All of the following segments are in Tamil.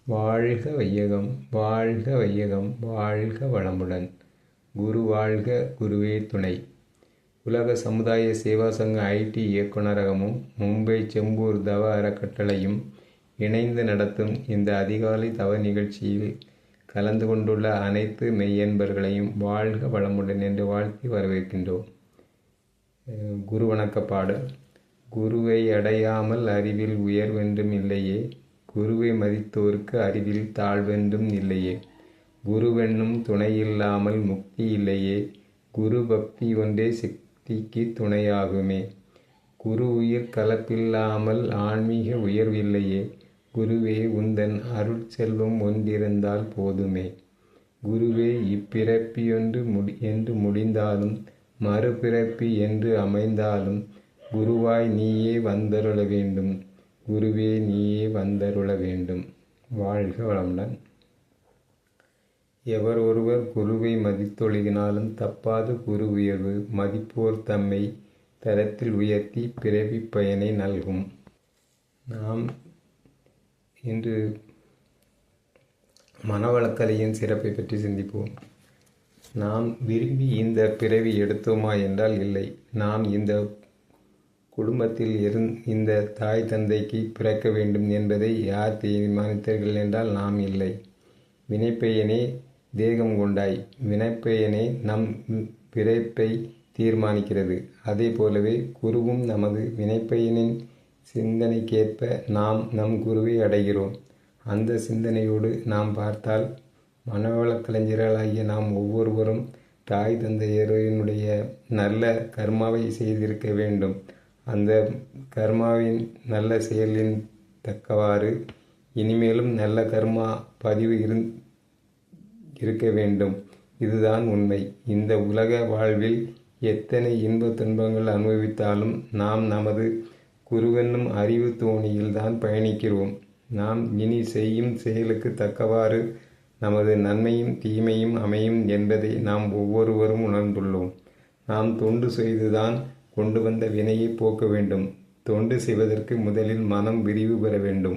வாழ்க வையகம், வாழ்க வையகம், வாழ்க வளமுடன். குரு வாழ்க, குருவே துணை. உலக சமுதாய சேவா சங்க ஐடி இயக்குநரகமும் மும்பை செம்பூர் தவ அறக்கட்டளையும் இணைந்து நடத்தும் இந்த அதிகாலை தவ நிகழ்ச்சியில் கலந்து கொண்டுள்ள அனைத்து மெய்யன்பர்களையும் வாழ்க வளமுடன் என்று வாழ்த்தி வரவேற்கின்றோம். குரு வணக்க பாடல். குருவை அடையாமல் அறிவில் உயர்வென்றும் இல்லையே, குருவை மதித்தோருக்கு அறிவில் தாழ்வென்றும் இல்லையே, குருவென்னும் துணையில்லாமல் முக்தி இல்லையே, குரு பக்தி ஒன்றே சக்திக்கு துணையாகுமே, குரு உயிர் கலப்பில்லாமல் ஆன்மீக உயர்வில்லையே, குருவே உந்தன் அருள் செல்வம் ஒன்றிருந்தால் போதுமே, குருவே இப்பிறப்பி என்று முடிந்தாலும் மறுபிறப்பி என்று அமைந்தாலும் குருவாய் நீயே வந்தருள வேண்டும், குருவே நீயே வந்தருள வேண்டும். வாழ்க வளமுடன். எவர் ஒருவர் குருவை மதித்தொழுகினாலும் தப்பாது குரு உயர்வு மதிப்போர் தம்மை தரத்தில் உயர்த்தி பிறவி பயனை நல்கும். நாம் இன்று மனவளக்கலையின் சிறப்பை பற்றி சிந்திப்போம். நாம் விரும்பி இந்த பிறவி எடுத்தோமா என்றால் இல்லை. நாம் இந்த குடும்பத்தில் இந்த தாய் தந்தைக்கு பிறக்க வேண்டும் என்பதை யார் தீர்மானித்தார்கள் என்றால் நாம் இல்லை. வினைப்பயனே தேகம் கொண்டாய், வினைப்பயனே நம் பிறப்பை தீர்மானிக்கிறது. அதே போலவே குருவும் நமது வினைப்பயனின் சிந்தனைக்கேற்ப நாம் நம் குருவை அடைகிறோம். அந்த சிந்தனையோடு நாம் பார்த்தால் மனவளக்கலைஞர்களாகிய நாம் ஒவ்வொருவரும் தாய் தந்தையரினுடைய நல்ல கர்மாவை செய்திருக்க வேண்டும். அந்த கர்மாவின் நல்ல செயலின் தக்கவாறு இனிமேலும் நல்ல கர்மா பதிவு இருக்க வேண்டும். இதுதான் உண்மை. இந்த உலக வாழ்வில் எத்தனை இன்ப துன்பங்கள் அனுபவித்தாலும் நாம் நமது குருவென்னும் அறிவு தோணியில்தான் பயணிக்கிறோம். நாம் இனி செய்யும் செயலுக்கு தக்கவாறு நமது நன்மையும் தீமையும் அமையும் என்பதை நாம் ஒவ்வொருவரும் உணர்ந்துள்ளோம். நாம் தொண்டு செய்துதான் கொண்டு வந்த வினையை போக்க வேண்டும். தொண்டு செய்வதற்கு முதலில் மனம் விரிவு பெற வேண்டும்.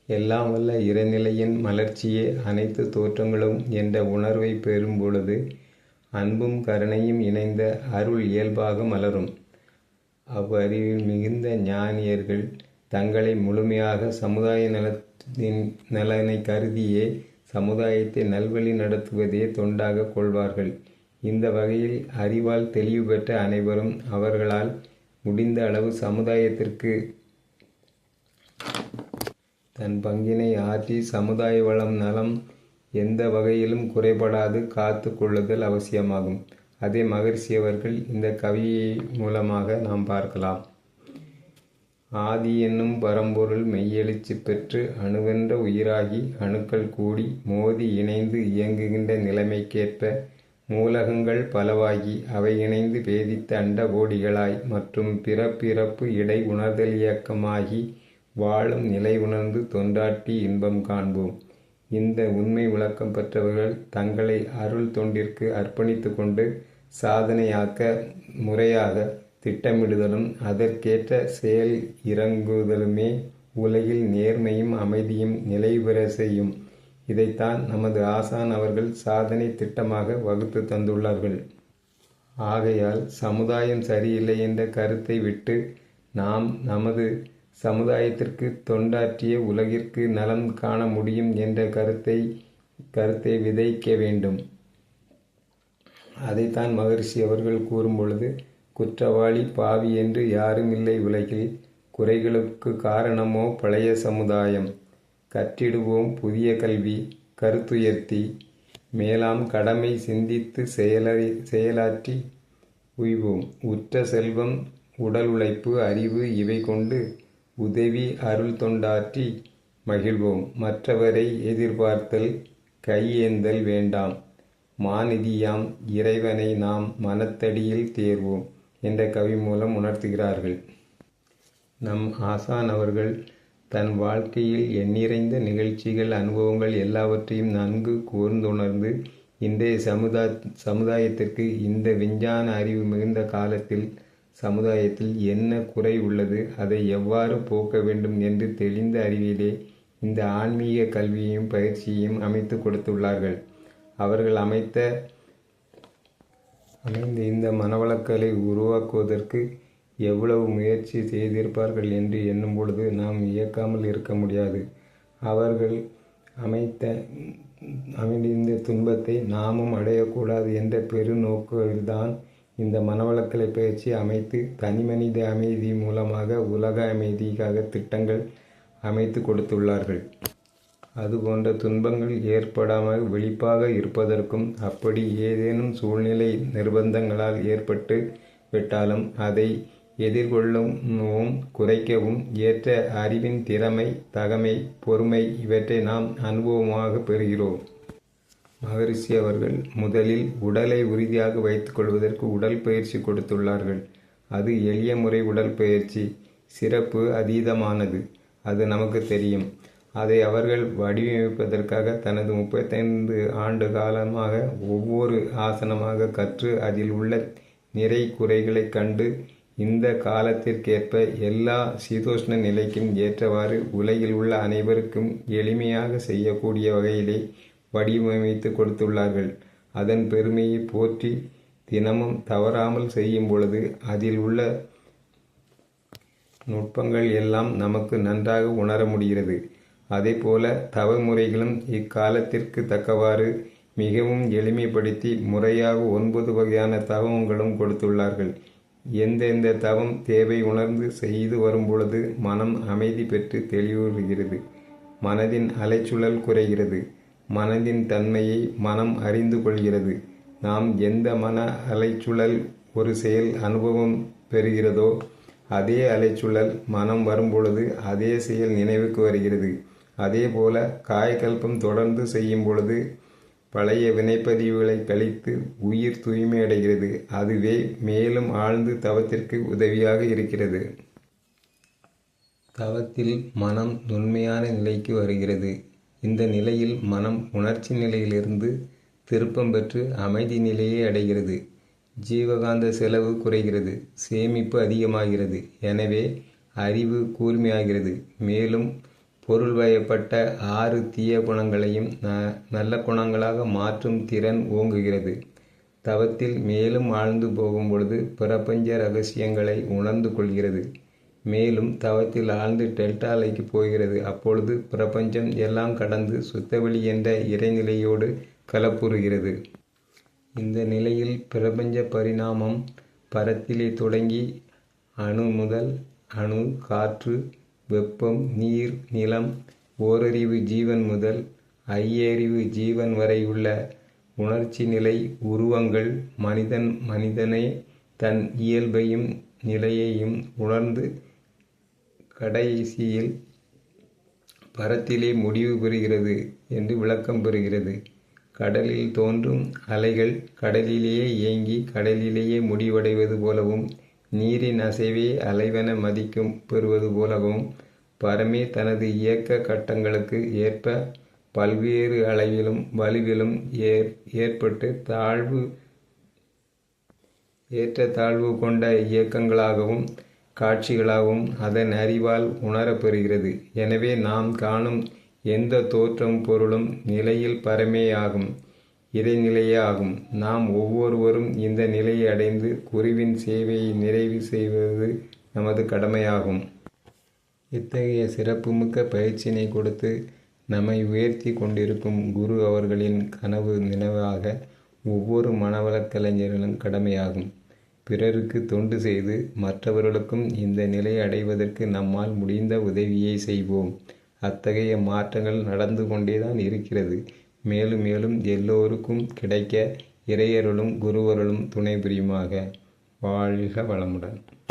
எல்லாம் வல்ல இறைநிலையின் மலர்ச்சியே அனைத்து தோற்றங்களும் என்ற உணர்வை பெறும் பொழுது அன்பும் கருணையும் இணைந்த அருள் இயல்பாக மலரும். அவ்வறிவில் மிகுந்த ஞானியர்கள் தங்களை முழுமையாக சமுதாய நலனை கருதியே சமுதாயத்தை நல்வழி நடத்துவதே தொண்டாக கொள்வார்கள். இந்த வகையில் அறிவால் தெளிவு பெற்ற அனைவரும் அவர்களால் முடிந்த அளவு சமுதாயத்திற்கு தன் பங்கினை ஆற்றி சமுதாய வளம் நலம் எந்த வகையிலும் குறைபடாது காத்து கொள்ளுதல் அவசியமாகும். அதே மகரிஷி அவர்கள் இந்த கவியை மூலமாக நாம் பார்க்கலாம். ஆதி என்னும் பரம்பொருள் மெய்யெழுச்சி பெற்று அணுவென்ற உயிராகி அணுக்கள் கூடி மோதி இணைந்து இயங்குகின்ற நிலைமைக்கேற்ப மூலகங்கள் பலவாகி அவை இணைந்து பேதித்த அண்ட கோடிகளாய் மற்றும் பிறப்பிறப்பு இடை உணர்தல் இயக்கமாகி வாழும் நிலை உணர்ந்து தொண்டாற்றி இன்பம் காண்போம். இந்த உண்மை விளக்கம் பெற்றவர்கள் தங்களை அருள் தொண்டிற்கு அர்ப்பணித்து கொண்டு சாதனையாக்க முறையாக திட்டமிடுதலும் அதற்கேற்ற செயல் இறங்குதலுமே உலகில் நேர்மையும் அமைதியும் நிலை பெற செய்யும். இதைத்தான் நமது ஆசான் அவர்கள் சாதனை திட்டமாக வகுத்து தந்துள்ளார்கள். ஆகையால் சமுதாயம் சரியில்லை என்ற கருத்தை விட்டு நாம் நமது சமுதாயத்திற்கு தொண்டாற்றிய உலகிற்கு நலம் காண முடியும் என்ற கருத்தை விதைக்க வேண்டும். அதைத்தான் மகரிஷி அவர்கள் கூறும் பொழுது, குற்றவாளி பாவி என்று யாரும் இல்லை உலகில், குறைகளுக்கு காரணமோ பழைய சமுதாயம், கற்றிடுவோம் புதிய கல்வி கருத்துயர்த்தி, மேலாம் கடமை சிந்தித்து செயலாற்றி உய்வோம், உற்ற செல்வம் உடல் உழைப்பு அறிவு இவை கொண்டு உதவி அருள் தொண்டாற்றி மகிழ்வோம், மற்றவரை எதிர்பார்த்தல் கையேந்தல் வேண்டாம், மாநிதியாம் இறைவனை நாம் மனத்தடியில் தேர்வோம் என்ற கவி மூலம் உணர்த்துகிறார்கள். நம் ஆசான் அவர்கள் தன் வாழ்க்கையில் எண்ணிறைந்த நிகழ்ச்சிகள் அனுபவங்கள் எல்லாவற்றையும் நன்கு கூர்ந்துணர்ந்து இன்றைய சமுதாயத்திற்கு இந்த விஞ்ஞான அறிவு மிகுந்த காலத்தில் சமுதாயத்தில் என்ன குறை உள்ளது, அதை எவ்வாறு போக்க வேண்டும் என்று தெளிந்த அறிவிலே இந்த ஆன்மீக கல்வியையும் பயிற்சியையும் அமைத்து கொடுத்துள்ளார்கள். அவர்கள் அமைந்த இந்த மனவளக்கலை உருவாக்குவதற்கு எவ்வளவு முயற்சி செய்திருப்பார்கள் என்று எண்ணும் பொழுது நாம் இயக்காமல் இருக்க முடியாது. அவர்கள் அமைந்த இந்த துன்பத்தை நாமும் அடையக்கூடாது என்ற பெருநோக்கில்தான் இந்த மனவளக்கலை பயிற்சி அமைத்து தனிமனித அமைதி மூலமாக உலக அமைதிக்காக திட்டங்கள் அமைத்து கொடுத்துள்ளார்கள். அதுபோன்ற துன்பங்கள் ஏற்படாமல் விழிப்பாக இருப்பதற்கும், அப்படி ஏதேனும் சூழ்நிலை நிர்பந்தங்களால் ஏற்பட்டு விட்டாலும் அதை எதிர்கொள்ளவும் குறைக்கவும் ஏற்ற அறிவின் திறமை, தகமை, பொறுமை இவற்றை நாம் அனுபவமாக பெறுகிறோம். மகரிஷி அவர்கள் முதலில் உடலை உறுதியாக வைத்துக் கொள்வதற்கு உடல் பயிற்சி கொடுத்துள்ளார்கள். அது எளிய முறை உடல் பயிற்சி, சிறப்பு அதீதமானது. அது நமக்கு தெரியும். அதை அவர்கள் வடிவமைப்பதற்காக தனது 35 ஆண்டு காலமாக ஒவ்வொரு ஆசனமாக கற்று அதில் உள்ள நிறை குறைகளை கண்டு இந்த காலத்திற்கேற்ப எல்லா சீதோஷ்ண நிலைக்கும் ஏற்றவாறு உலகில் உள்ள அனைவருக்கும் எளிமையாக செய்யக்கூடிய வகையிலே வடிவமைத்து கொடுத்துள்ளார்கள். அதன் பெருமையை போற்றி தினமும் தவறாமல் செய்யும் பொழுது அதில் உள்ள நுட்பங்கள் எல்லாம் நமக்கு நன்றாக உணர முடிகிறது. அதேபோல தவமுறைகளும் இக்காலத்திற்கு தக்கவாறு மிகவும் எளிமைப்படுத்தி முறையாக 9 வகையான தவங்களும் கொடுத்துள்ளார்கள். எந்தெந்த தவம் தேவை உணர்ந்து செய்து வரும் பொழுது மனம் அமைதி பெற்று தெளிவுறுகிறது. மனதின் அலைச்சுழல் குறைகிறது. மனதின் தன்மையை மனம் அறிந்து கொள்கிறது. நாம் எந்த மன அலைச்சுழல் ஒரு செயல் அனுபவம் பெறுகிறதோ அதே அலைச்சுழல் மனம் வரும்பொழுது அதே செயல் நினைவுக்கு வருகிறது. அதே போல காயக்கல்பம் தொடர்ந்து செய்யும் பொழுது பழைய வினைப்பதிவுகளை கழித்து உயிர் தூய்மையடைகிறது. அதுவே மேலும் ஆழ்ந்து தவத்திற்கு உதவியாக இருக்கிறது. தவத்தில் மனம் நுண்மையான நிலைக்கு வருகிறது. இந்த நிலையில் மனம் உணர்ச்சி நிலையிலிருந்து திருப்பம் பெற்று அமைதி நிலையை அடைகிறது. ஜீவகாந்த செலவு குறைகிறது. சேமிப்பு அதிகமாகிறது. எனவே அறிவு கூர்மையாகிறது. மேலும் பொருள் வயப்பட்ட 6 தீய குணங்களையும் நல்ல குணங்களாக மாற்றும் திறன் ஓங்குகிறது. தவத்தில் மேலும் ஆழ்ந்து போகும் பொழுது பிரபஞ்ச ரகசியங்களை உணர்ந்து கொள்கிறது. மேலும் தவத்தில் ஆழ்ந்து டெல்டா அலைக்கு போகிறது. அப்பொழுது பிரபஞ்சம் எல்லாம் கடந்து சுத்தவெளி என்ற இறைநிலையோடு கலப்புறுகிறது. இந்த நிலையில் பிரபஞ்ச பரிணாமம் பரத்திலே தொடங்கி அணு முதல் அணு, காற்று, வெப்பம், நீர், நிலம், ஓரறிவு ஜீவன் முதல் ஐயறிவு ஜீவன் வரை உள்ள உணர்ச்சி நிலை உருவங்கள் மனிதனே தன் இயல்பையும் நிலையையும் உணர்ந்து கடைசியில் பரத்திலே முடிவு பெறுகிறது என்று விளக்கம் பெறுகிறது. கடலில் தோன்றும் அலைகள் கடலிலேயே இயங்கி கடலிலேயே முடிவடைவது போலவும், நீரின் அசைவே அலைவென மதிக்கும் பெறுவது போலவும், பரமே தனது இயக்க கட்டங்களுக்கு ஏற்ப பல்வேறு அளவிலும் வலுவிலும் ஏற்பட்டு ஏற்றத்தாழ்வு கொண்ட இயக்கங்களாகவும் காட்சிகளாகவும் அதன் அறிவால் உணரப்பெறுகிறது. எனவே நாம் காணும் எந்த தோற்றம் பொருளும் நிலையில் பரமேயாகும், இறைநிலையே ஆகும். நாம் ஒவ்வொருவரும் இந்த நிலையை அடைந்து குருவின் சேவையை நிறைவு செய்வது நமது கடமையாகும். இத்தகைய சிறப்புமிக்க பயிற்சியினை கொடுத்து நம்மை உயர்த்தி கொண்டிருக்கும் குரு அவர்களின் கனவு நினைவாக ஒவ்வொரு மனவளக் கலைஞர்களும் கடமையாகும். பிறருக்கு தொண்டு செய்து மற்றவர்களுக்கும் இந்த நிலையை அடைவதற்கு நம்மால் முடிந்த உதவியை செய்வோம். அத்தகைய மாற்றங்கள் நடந்து கொண்டேதான் இருக்கிறது. மேலும் மேலும் எல்லோருக்கும் கிடைக்க இறையருளும் குருவருளும் துணை புரியுமாக. வாழ்க வளமுடன்.